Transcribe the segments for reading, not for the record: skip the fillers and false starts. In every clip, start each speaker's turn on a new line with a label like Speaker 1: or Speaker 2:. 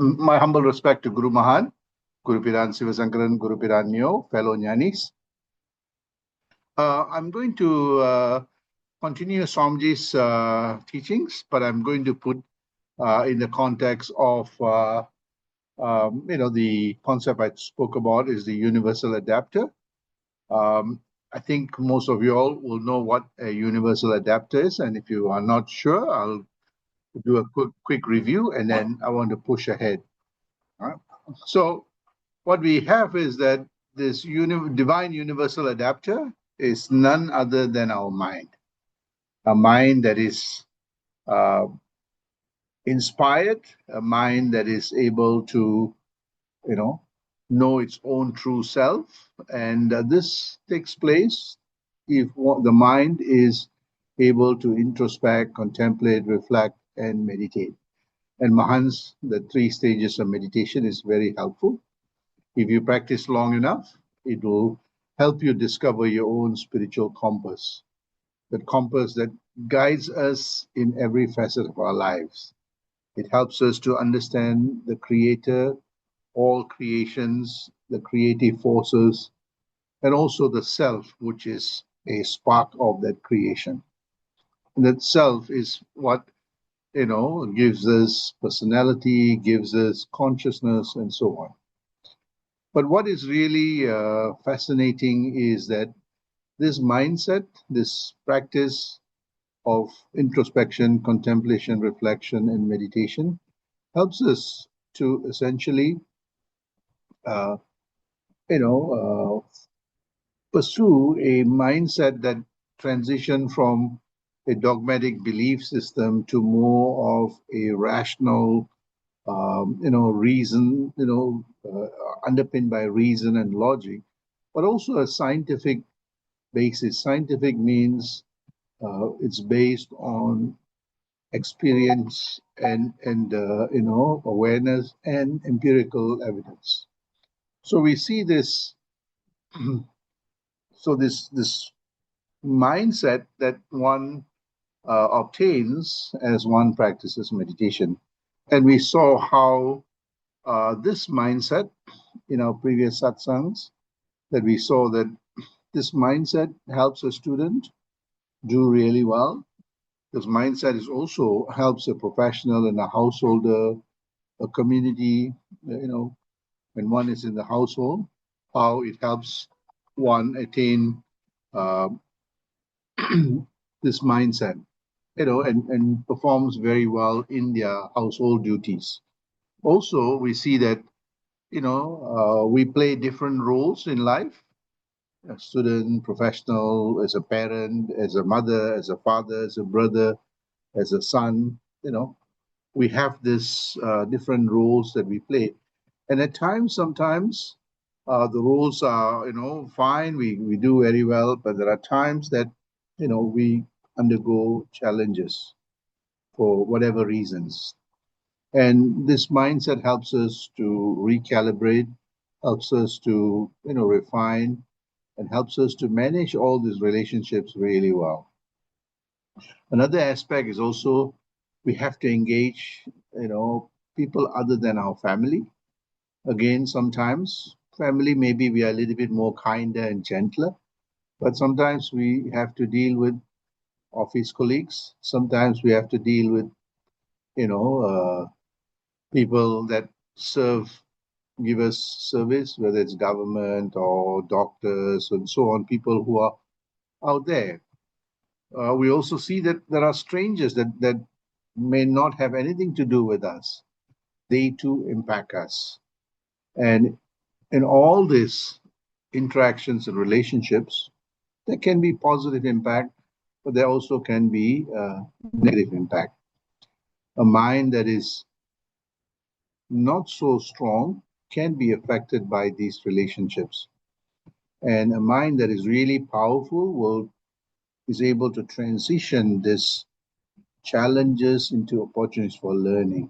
Speaker 1: My humble respect to Guru Mahan, Guru Piran Sivasankaran, Guru Piran Neo, fellow Jnanis. I'm going to continue Swamiji's teachings, but I'm going to put in the context of, the concept I spoke about is the universal adapter. I think most of you all will know what a universal adapter is, and if you are not sure, I'll do a quick review, and then I want to push ahead. So what we have is that this divine universal adapter is none other than our mind, a mind that is uh, inspired, a mind that is able to, know its own true self. And this takes place if the mind is able to introspect, contemplate, reflect, and meditate. And Mahan's, the 3 stages of meditation, is very helpful. If you practice long enough, it will help you discover your own spiritual compass, that compass that guides us in every facet of our lives. It helps us to understand the Creator, all creations, the creative forces, and also the self, which is a spark of that creation. And that self is what, gives us personality, gives us consciousness, and so on. But what is really fascinating is that this mindset, this practice of introspection, contemplation, reflection, and meditation helps us to essentially, uh, you know, pursue a mindset that transition from a dogmatic belief system to more of a rational, reason, underpinned by reason and logic, but also a scientific basis. Scientific means it's based on experience and awareness and empirical evidence. So we see this. So this mindset that one obtains as one practices meditation, and we saw how this mindset in our previous satsangs, that we saw that this mindset helps a student do really well. This mindset is also helps a professional and a householder, a community, when one is in the household, how it helps one attain uh, this mindset, and performs very well in their household duties. Also, we see that, we play different roles in life: a student, professional, as a parent, as a mother, as a father, as a brother, as a son. We have this different roles that we play, and at times, sometimes the roles are, fine. We do very well, but there are times that, we undergo challenges for whatever reasons. And this mindset helps us to recalibrate, helps us to, refine, and helps us to manage all these relationships really well. Another aspect is also we have to engage, people other than our family. Again, sometimes family, maybe we are a little bit more kinder and gentler, but sometimes we have to deal with office colleagues. Sometimes we have to deal with, you know, uh, people that give us service, whether it's government or doctors and so on, people who are out there. We also see that there are strangers that may not have anything to do with us. They too impact us. And in all these interactions and relationships, there can be positive impact, but there also can be negative impact. A mind that is not so strong can be affected by these relationships. And a mind that is really powerful is able to transition these challenges into opportunities for learning,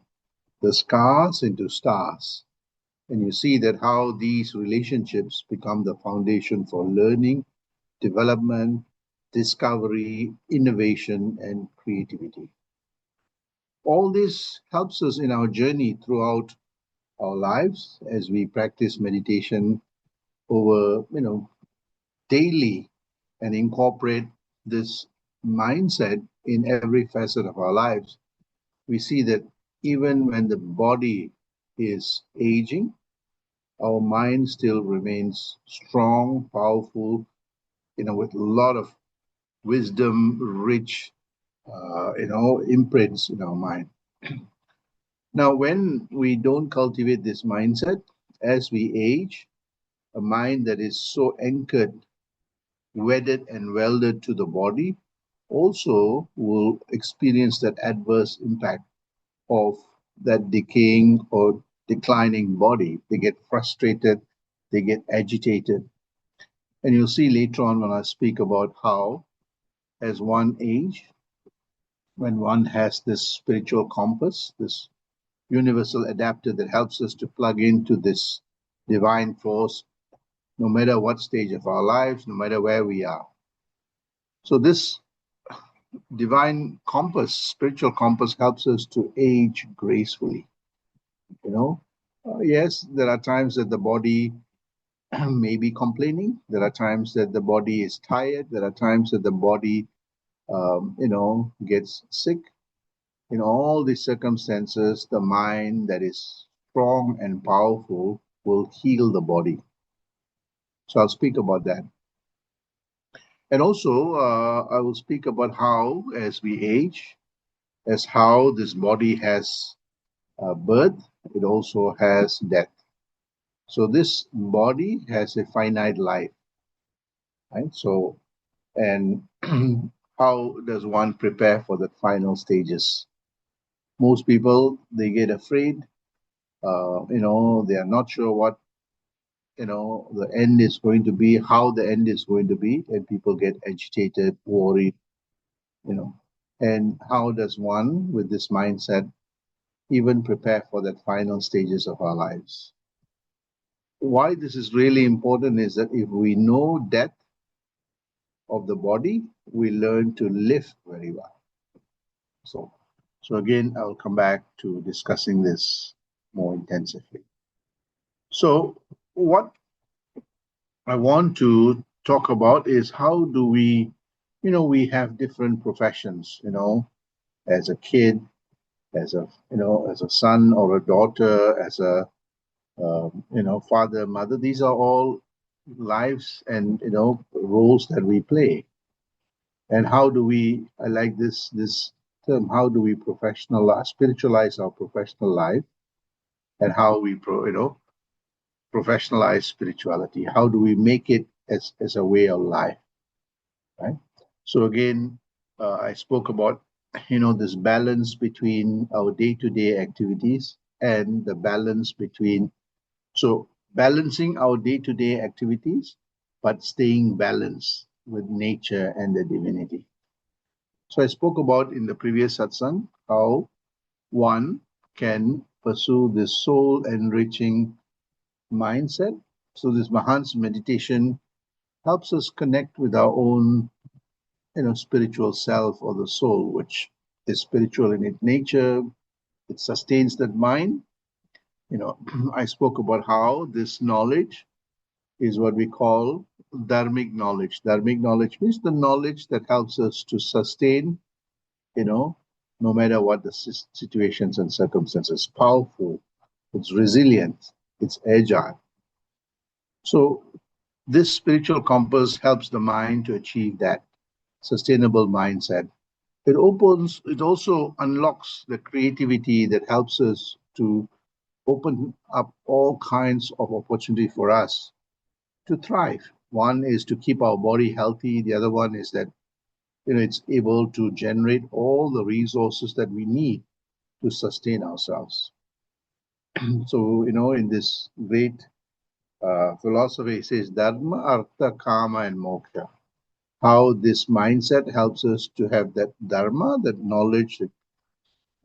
Speaker 1: the scars into stars. And you see that how these relationships become the foundation for learning, development, discovery, innovation, and creativity. All this helps us in our journey throughout our lives as we practice meditation over, daily and incorporate this mindset in every facet of our lives, we see that even when the body is aging, our mind still remains strong, powerful, with a lot of wisdom, rich, imprints in our mind. Now, when we don't cultivate this mindset, as we age, a mind that is so anchored, wedded, and welded to the body also will experience that adverse impact of that decaying or declining body. They get frustrated, they get agitated. And you'll see later on when I speak about how, as one age, when one has this spiritual compass, this universal adapter that helps us to plug into this divine force, no matter what stage of our lives, no matter where we are. So, this divine compass, spiritual compass, helps us to age gracefully. Yes, there are times that the body may be complaining. There are times that the body is tired. There are times that the body, gets sick. In all these circumstances, the mind that is strong and powerful will heal the body. So I'll speak about that. And also, I will speak about how, as we age, as how this body has birth, it also has death. So this body has a finite life, right? So, and how does one prepare for the final stages? Most people, they get afraid. They are not sure what the end is going to be, how the end is going to be, and people get agitated, worried. And how does one, with this mindset, even prepare for that final stages of our lives? Why this is really important is that if we know death of the body, we learn to live very well. So again, I'll come back to discussing this more intensively. So what I want to talk about is how do we have different professions, as a kid, as a son or a daughter, as a, father, mother. These are all lives and, roles that we play. And how do we, I like this term, how do we spiritualize our professional life, and how we professionalize spirituality? How do we make it as a way of life, right? So again, I spoke about this balance between our day-to-day activities and the balance between, so balancing our day-to-day activities, but staying balanced with nature and the divinity. So I spoke about in the previous satsang how one can pursue this soul enriching mindset. So this Mahan's meditation helps us connect with our own, spiritual self or the soul, which is spiritual in its nature. It sustains that mind. I spoke about how this knowledge is what we call dharmic knowledge. Dharmic knowledge means the knowledge that helps us to sustain, no matter what the situations and circumstances. Powerful, it's resilient, it's agile. So this spiritual compass helps the mind to achieve that sustainable mindset. It also unlocks the creativity that helps us to open up all kinds of opportunity for us to thrive. One is to keep our body healthy. The other one is that, it's able to generate all the resources that we need to sustain ourselves. So, in this great philosophy, it says dharma, artha, kama, and moksha. How this mindset helps us to have that dharma, that knowledge that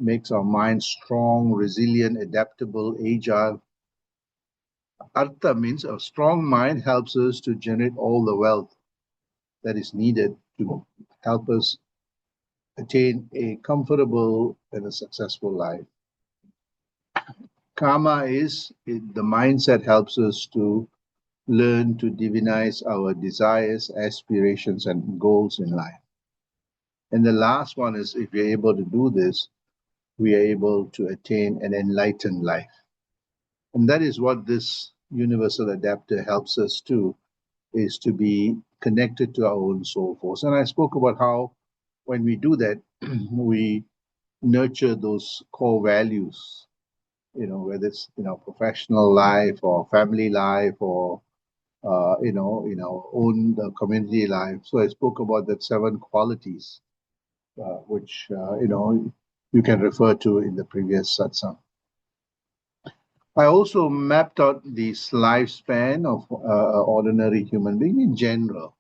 Speaker 1: makes our mind strong, resilient, adaptable, agile. Artha means a strong mind helps us to generate all the wealth that is needed to help us attain a comfortable and a successful life. Karma is the mindset helps us to learn to divinize our desires, aspirations, and goals in life. And the last one is if we're able to do this, we are able to attain an enlightened life. And that is what this universal adapter helps us to, is to be connected to our own soul force. And I spoke about how when we do that, we nurture those core values, whether it's professional life or family life or in our own community life. So I spoke about that seven qualities, which you can refer to in the previous satsang. I also mapped out this lifespan of ordinary human being in general,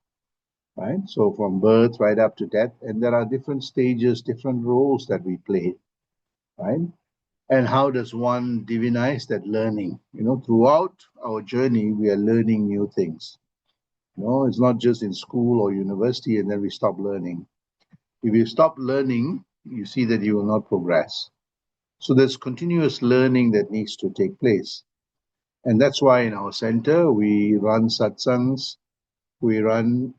Speaker 1: right? So from birth right up to death, and there are different stages, different roles that we play, right? And how does one divinize that learning? Throughout our journey, we are learning new things. It's not just in school or university and then we stop learning. If you stop learning, you see that you will not progress. So there's continuous learning that needs to take place. And that's why in our center, we run satsangs, we run,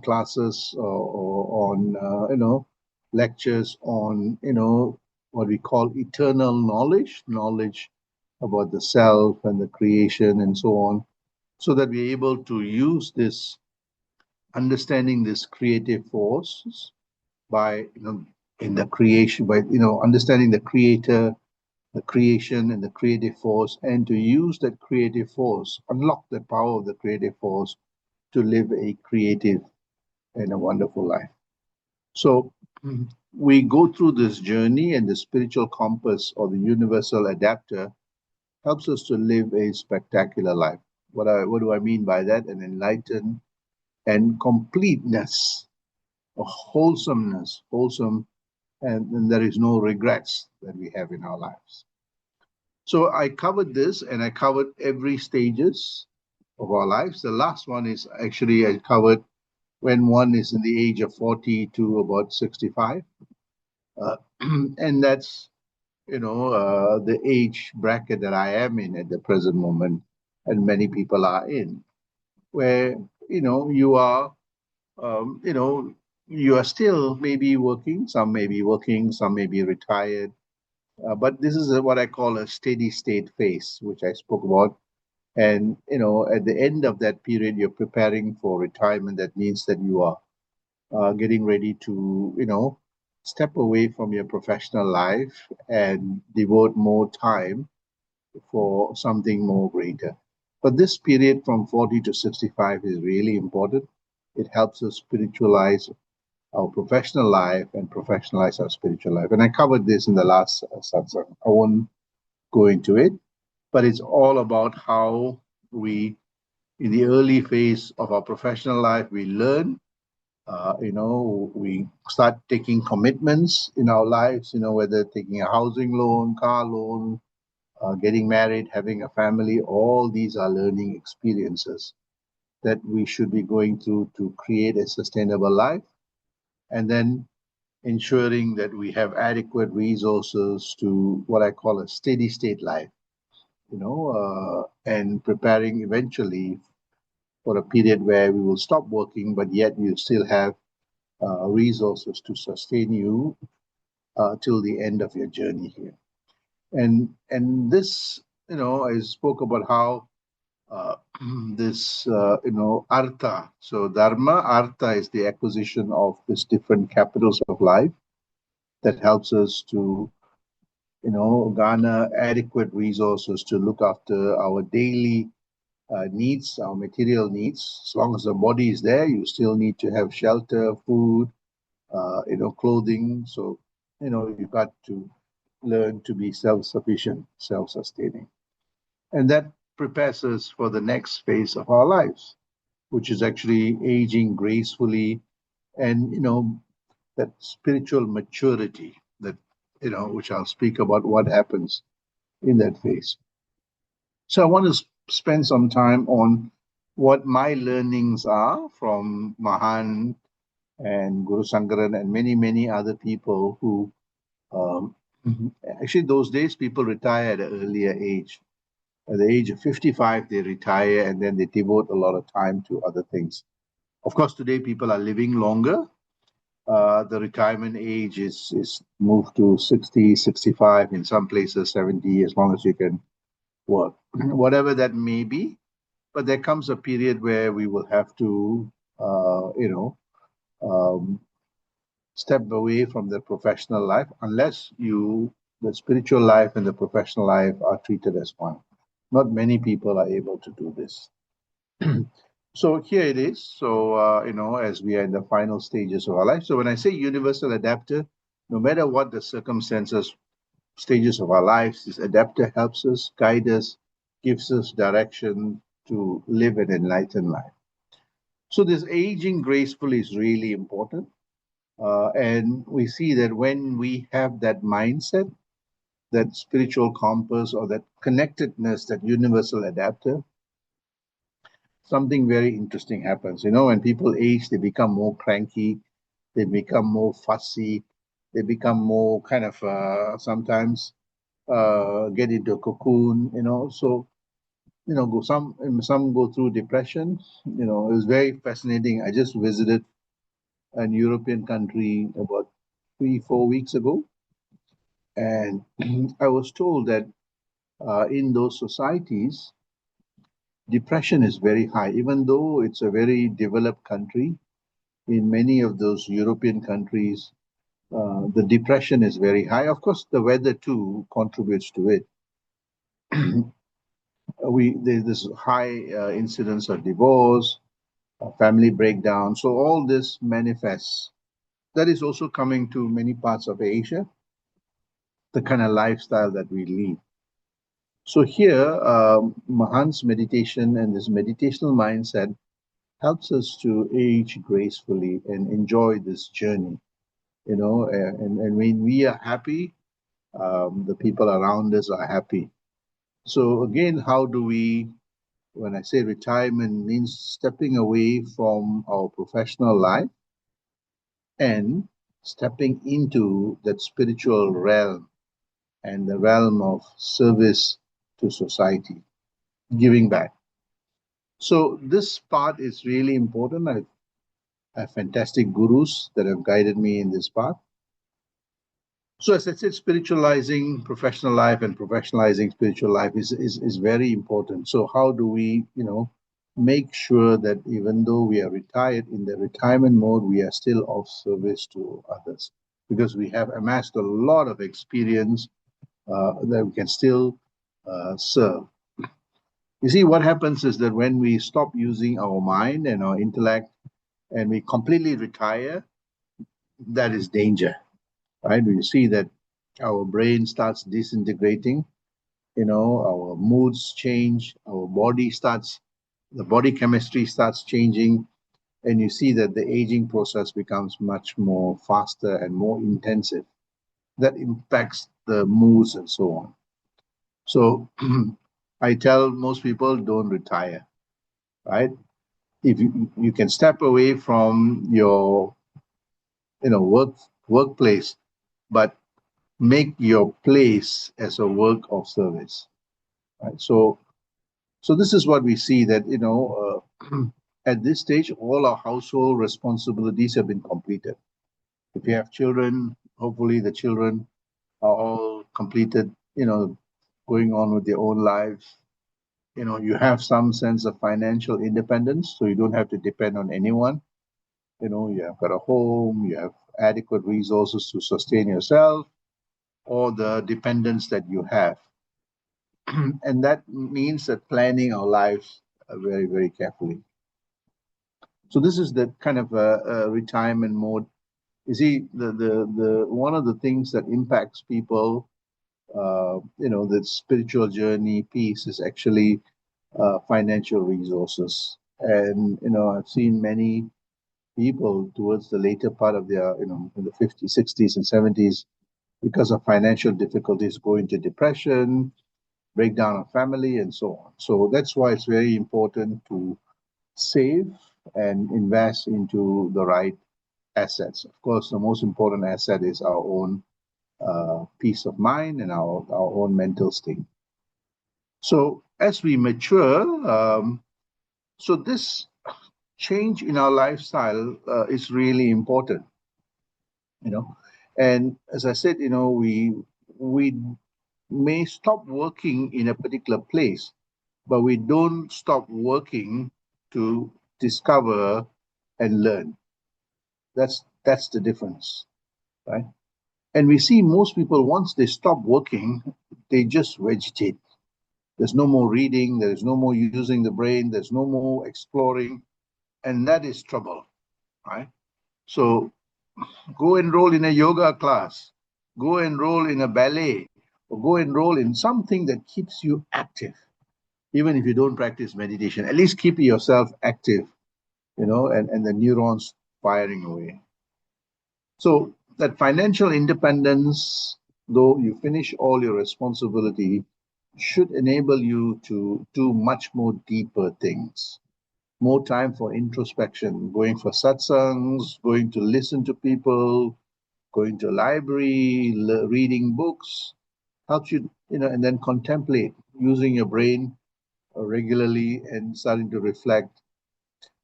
Speaker 1: classes or on, lectures on, what we call eternal knowledge about the self and the creation and so on, so that we're able to use this understanding this creative force by in the creation, by understanding the creator, the creation and the creative force, and to use that creative force, unlock the power of the creative force to live a creative and a wonderful life. So we go through this journey, and the spiritual compass or the universal adapter helps us to live a spectacular life. What do I mean by that? An enlightened and completeness, a wholesome, and there is no regrets that we have in our lives. So I covered this, and I covered every stages of our lives. The last one is actually I covered when one is in the age of 40 to about 65. And that's, the age bracket that I am in at the present moment, and many people are in, where, you are, you are still maybe working, some may be working, some may be retired. But this is what I call a steady state phase, which I spoke about. And, at the end of that period, you're preparing for retirement. That means that you are getting ready to, step away from your professional life and devote more time for something more greater. But this period from 40 to 65 is really important. It helps us spiritualize our professional life and professionalize our spiritual life. And I covered this in the last satsang. I won't go into it, but it's all about how we, in the early phase of our professional life, we learn. We start taking commitments in our lives. Whether taking a housing loan, car loan, getting married, having a family. All these are learning experiences that we should be going through to create a sustainable life, and then ensuring that we have adequate resources to what I call a steady state life, and preparing eventually for a period where we will stop working, but yet you still have resources to sustain you till the end of your journey here. And this, I spoke about how this, artha. So dharma, artha is the acquisition of these different capitals of life that helps us to, garner adequate resources to look after our daily needs, our material needs. As long as the body is there, you still need to have shelter, food, clothing. So, you've got to learn to be self-sufficient, self-sustaining. And that prepares us for the next phase of our lives, which is actually aging gracefully and, that spiritual maturity that, which I'll speak about what happens in that phase. So I want to spend some time on what my learnings are from Mahan and Guru Sankaran and many, many other people who Mhm. Actually, those days people retire at an earlier age. At the age of 55, they retire and then they devote a lot of time to other things. Of course, today people are living longer. The retirement age is moved to 60, 65, in some places 70, as long as you can work, whatever that may be. But there comes a period where we will have to, uh, you know, um, step away from the professional life unless the spiritual life and the professional life are treated as one. Not many people are able to do this. So here it is. So, as we are in the final stages of our life. So when I say universal adapter, no matter what the circumstances, stages of our lives, this adapter helps us, guide us, gives us direction to live an enlightened life. So this aging gracefully is really important. And we see that when we have that mindset, that spiritual compass or that connectedness, that universal adapter, something very interesting happens. When people age, they become more cranky, they become more fussy, they become more kind of sometimes get into a cocoon. So go some go through depression. It was very fascinating. I just visited an European country about 3 4 weeks ago, and I was told that in those societies, depression is very high, even though it's a very developed country. In many of those European countries, the depression is very high. Of course, the weather too contributes to it. There's this high incidence of divorce, family breakdown. So all this manifests. That is also coming to many parts of Asia, the kind of lifestyle that we lead. So here, Mahan's meditation and this meditational mindset helps us to age gracefully and enjoy this journey. And when we are happy, the people around us are happy. So again, how do we, when I say retirement, means stepping away from our professional life and stepping into that spiritual realm and the realm of service to society, giving back. So this part is really important. I have fantastic gurus that have guided me in this path. So as I said, spiritualizing professional life and professionalizing spiritual life is very important. So how do we, make sure that even though we are retired, in the retirement mode, we are still of service to others because we have amassed a lot of experience that we can still serve. You see, what happens is that when we stop using our mind and our intellect and we completely retire, that is danger, right? We see that our brain starts disintegrating, our moods change, the body chemistry starts changing, and you see that the aging process becomes much more faster and more intensive. That impacts the moods and so on. So I tell most people don't retire, right? If you can step away from your workplace, but make your place as a work of service, right? So this is what we see that at this stage all our household responsibilities have been completed. If you have children, hopefully the children are all completed, going on with their own lives. You have some sense of financial independence, so you don't have to depend on anyone. You have got a home, you have adequate resources to sustain yourself or the dependents that you have. And that means that planning our lives very, very carefully. So this is the kind of retirement mode. You see, the one of the things that impacts people, the spiritual journey piece is actually financial resources. And I've seen many people towards the later part of their, in the 50s, 60s, and 70s, because of financial difficulties, go into depression, breakdown of family, and so on. So that's why it's very important to save and invest into the right assets. Of course, the most important asset is our own peace of mind and our own mental state. So as we mature, so this change in our lifestyle is really important, you know. And as I said, we may stop working in a particular place, but we don't stop working to discover and learn. That's the difference, right? And we see most people, once they stop working, they just vegetate. There's no more reading, there's no more using the brain, there's no more exploring, and that is trouble, right? So go enroll in a yoga class, go enroll in a ballet, or go enroll in something that keeps you active. Even if you don't practice meditation, at least keep yourself active, and the neurons firing away. So that financial independence, though you finish all your responsibility, should enable you to do much more deeper things. More time for introspection, going for satsangs, going to listen to people, going to a library, reading books, helps you, and then contemplate, using your brain regularly and starting to reflect.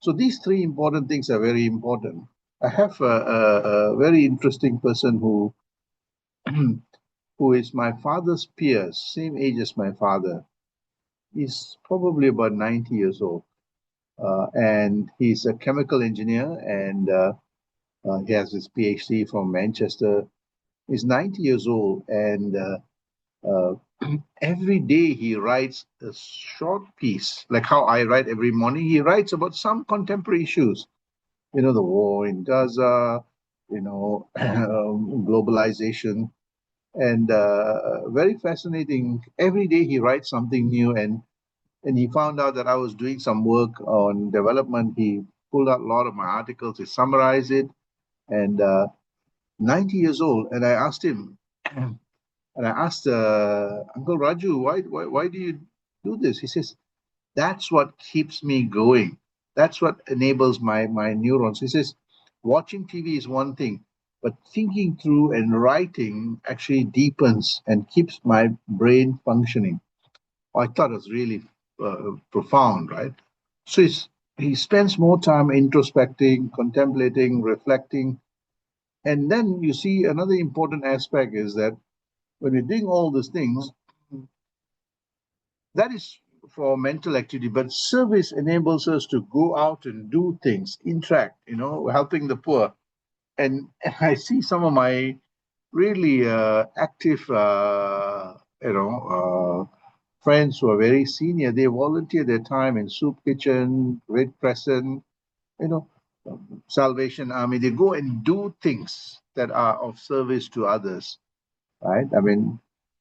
Speaker 1: So these three important things are very important. I have a very interesting person who is my father's peer, same age as my father. He's probably about 90 years old, and he's a chemical engineer, and he has his PhD from Manchester. He's 90 years old, and uh, every day he writes a short piece, like how I write every morning. He writes about some contemporary issues, the war in Gaza, globalization, and very fascinating. Every day he writes something new, and he found out that I was doing some work on development. He pulled out a lot of my articles, he summarized it, and 90 years old. And I asked him, and I asked Uncle Raju, why do you do this? He says, that's what keeps me going. That's what enables my neurons. He says, watching TV is one thing, but thinking through and writing actually deepens and keeps my brain functioning. I thought it was really profound, right? So he spends more time introspecting, contemplating, reflecting. And then you see another important aspect is that when we're doing all these things, that is for mental activity, but service enables us to go out and do things, interact, helping the poor. And I see some of my really active, friends who are very senior. They volunteer their time in soup kitchen, Red Crescent, you know, Salvation Army. They go and do things that are of service to others, right? I mean,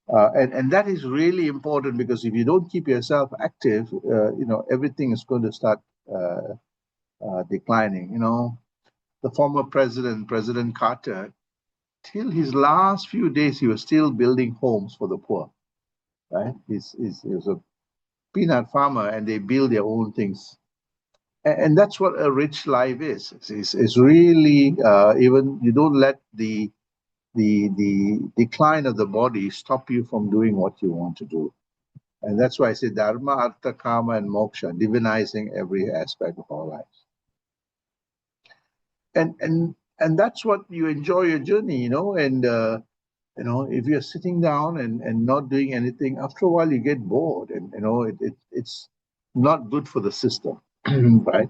Speaker 1: and that is really important, because if you don't keep yourself active, everything is going to start declining. The former president, President Carter, till his last few days, he was still building homes for the poor, right? He was a peanut farmer, and they build their own things. And that's what a rich life is. It's really, even you don't let the decline of the body stop you from doing what you want to do. And that's why I say dharma, artha, kama, and moksha, divinizing every aspect of our lives. And that's what you enjoy your journey, and if you're sitting down and not doing anything, after a while you get bored, and it's not good for the system. Right?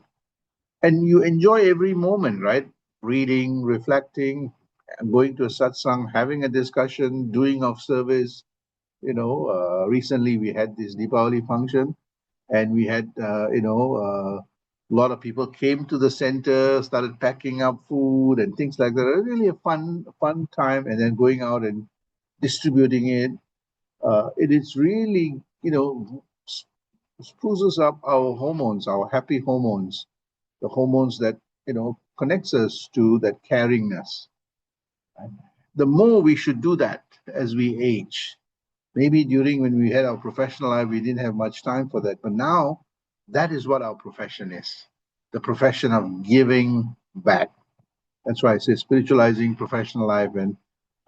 Speaker 1: And you enjoy every moment, right? Reading, reflecting, going to a satsang, having a discussion, doing of service. Recently we had this Deepavali function, and we had a lot of people came to the center, started packing up food and things like that. Really a fun time, and then going out and distributing it. It is really, spruces up our hormones, our happy hormones, the hormones that connects us to that caringness. Right? The more we should do that as we age. Maybe during when we had our professional life, we didn't have much time for that. But now, that is what our profession is, the profession of giving back. That's why I say spiritualizing professional life. And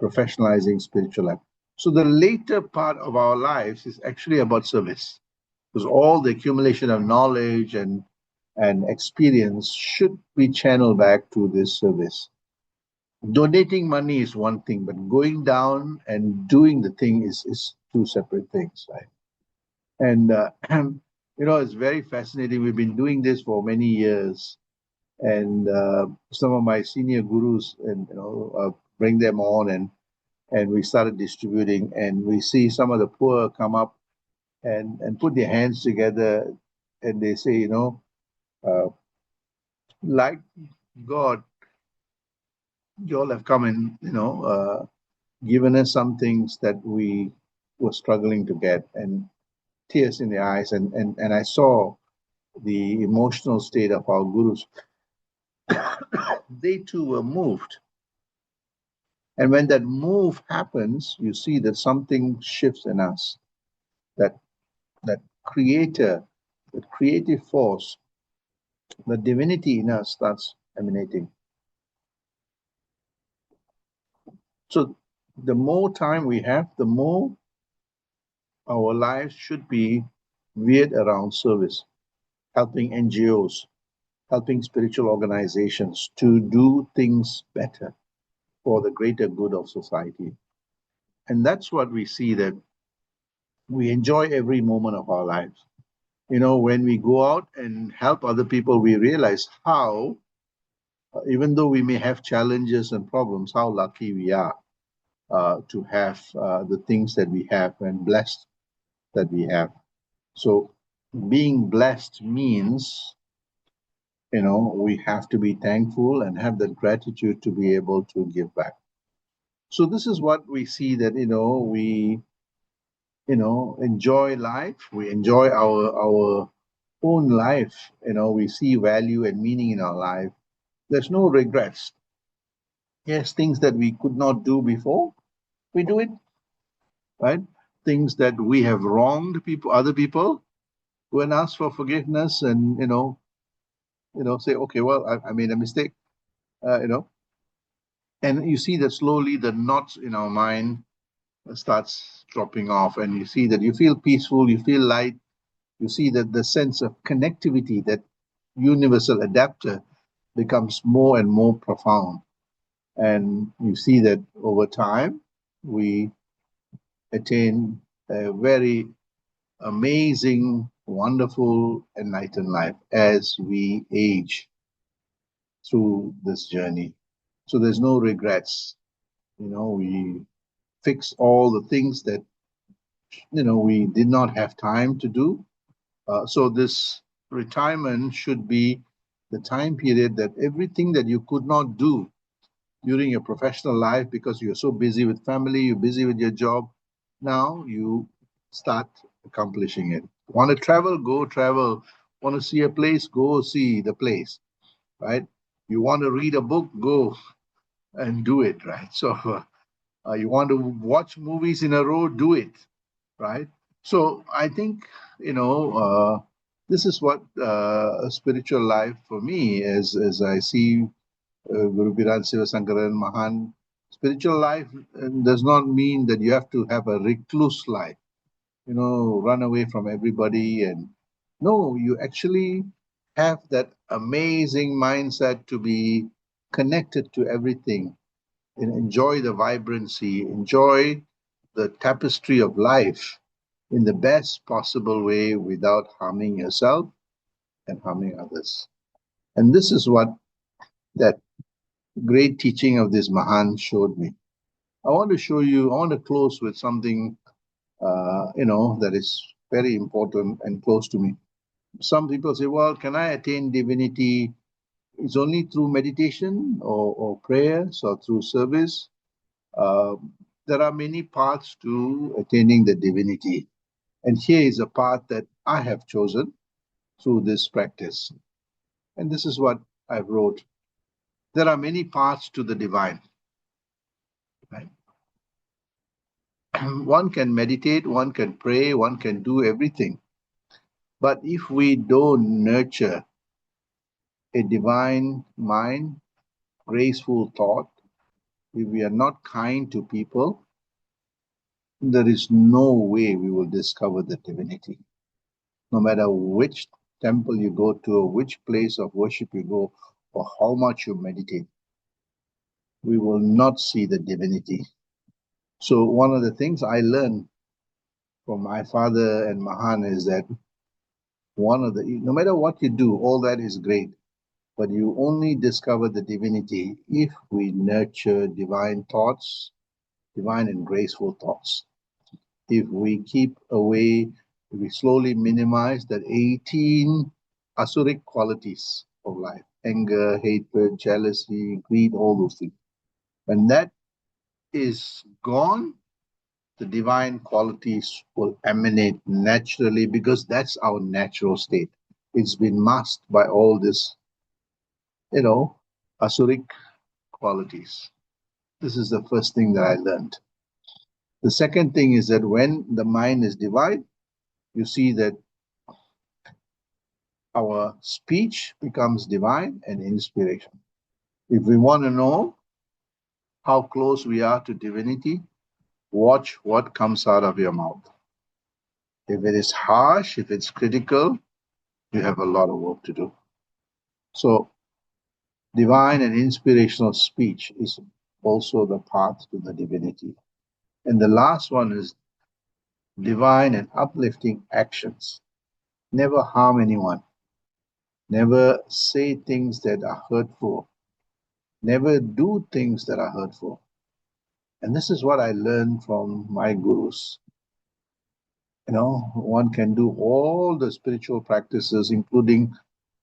Speaker 1: professionalizing spiritual life. So the later part of our lives is actually about service, because all the accumulation of knowledge and experience should be channeled back to this service. Donating money is one thing, but going down and doing the thing is two separate things, right? And it's very fascinating. We've been doing this for many years, and some of my senior gurus, and bring them on, and we started distributing, and we see some of the poor come up and put their hands together, and they say, uh, like God, you all have come and given us some things that we were struggling to get, and tears in their eyes, and I saw the emotional state of our gurus. They too were moved. And when that move happens, you see that something shifts in us. That that creator, that creative force, the divinity in us starts emanating. So the more time we have, the more our lives should be veered around service, helping NGOs, helping spiritual organizations to do things better for the greater good of society. And that's what we see, that we enjoy every moment of our lives. When we go out and help other people, we realize how, even though we may have challenges and problems, how lucky we are to have the things that we have and blessed that we have. So being blessed means, we have to be thankful and have that gratitude to be able to give back. So this is what we see, that, we, enjoy life. We enjoy our own life. We see value and meaning in our life. There's no regrets. Yes, things that we could not do before, we do it, right? Things that we have wronged people, other people, go and ask for forgiveness, and say, okay, well, I made a mistake, and you see that slowly the knots in our mind starts dropping off, and you see that you feel peaceful, you feel light, you see that the sense of connectivity, that universal adapter, becomes more and more profound. And you see that over time, we attain a very amazing, wonderful, enlightened life as we age through this journey. So there's no regrets. We fix all the things that, we did not have time to do. So this retirement should be the time period that everything that you could not do during your professional life because you're so busy with family, you're busy with your job, now you start accomplishing it. Want to travel? Go travel. Want to see a place? Go see the place, right? You want to read a book? Go and do it, right? So you want to watch movies in a row? Do it, right? So I think, this is what a spiritual life for me is, as I see Guru Piran Sivasankaran Mahan. Spiritual life does not mean that you have to have a recluse life, run away from everybody. And no, you actually have that amazing mindset to be connected to everything and enjoy the vibrancy, enjoy the tapestry of life in the best possible way without harming yourself and harming others. And this is what that great teaching of this Mahan showed me. I want to close with something, that is very important and close to me. Some people say, well, can I attain divinity? It's only through meditation or prayers or through service. Uh, there are many paths to attaining the divinity. And here is a path that I have chosen through this practice. And this is what I wrote. There are many paths to the divine. Right? One can meditate, one can pray, one can do everything. But if we don't nurture a divine mind, graceful thought, If we are not kind to people, there is no way we will discover the divinity. No matter which temple you go to, or which place of worship you go, or how much you meditate, we will not see the divinity. So, one of the things I learned from my father and Mahan is that no matter what you do, all that is great, but you only discover the divinity if we nurture divine thoughts, divine and graceful thoughts. If we keep away, if we slowly minimize that 18 asuric qualities of life, anger, hatred, jealousy, greed, all those things. When that is gone, the divine qualities will emanate naturally because that's our natural state. It's been masked by all this, asuric qualities. This is the first thing that I learned. The second thing is that when the mind is divine, you see that our speech becomes divine and inspiration. If we want to know how close we are to divinity, watch what comes out of your mouth. If it is harsh, if it's critical, you have a lot of work to do. So, divine and inspirational speech is also the path to the divinity. And the last one is divine and uplifting actions. Never harm anyone. Never say things that are hurtful. Never do things that are hurtful. And this is what I learned from my gurus. One can do all the spiritual practices, including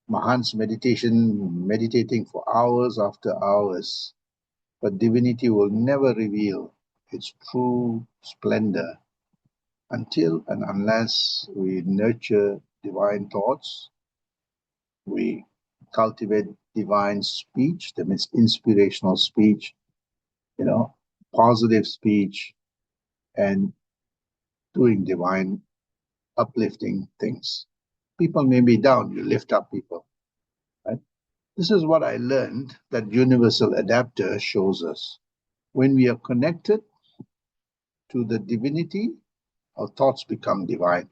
Speaker 1: Mahan's meditation, meditating for hours after hours, but divinity will never reveal its true splendor until and unless we nurture divine thoughts, we cultivate divine speech, that means inspirational speech, you know, positive speech, and doing divine uplifting things. People may be down, you lift up people, right? This is what I learned that universal adapter shows us. When we are connected to the divinity, our thoughts become divine.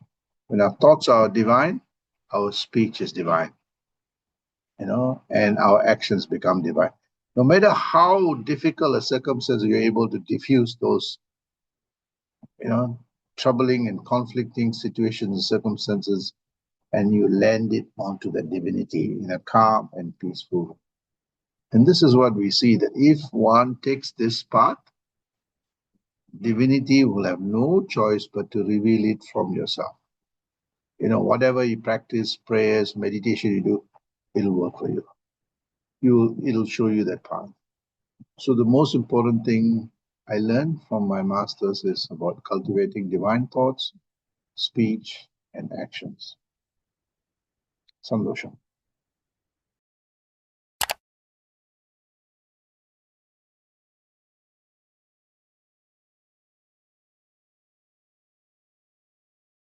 Speaker 1: When our thoughts are divine, our speech is divine, and our actions become divine. No matter how difficult a circumstance, you're able to diffuse those, troubling and conflicting situations and circumstances, and you land it onto the divinity in a calm and peaceful. And this is what we see, that if one takes this path, divinity will have no choice but to reveal it from yourself. Whatever you practice, prayers, meditation you do, it'll work for you. It'll show you that path. So the most important thing I learned from my masters is about cultivating divine thoughts, speech, and actions. Sandosha.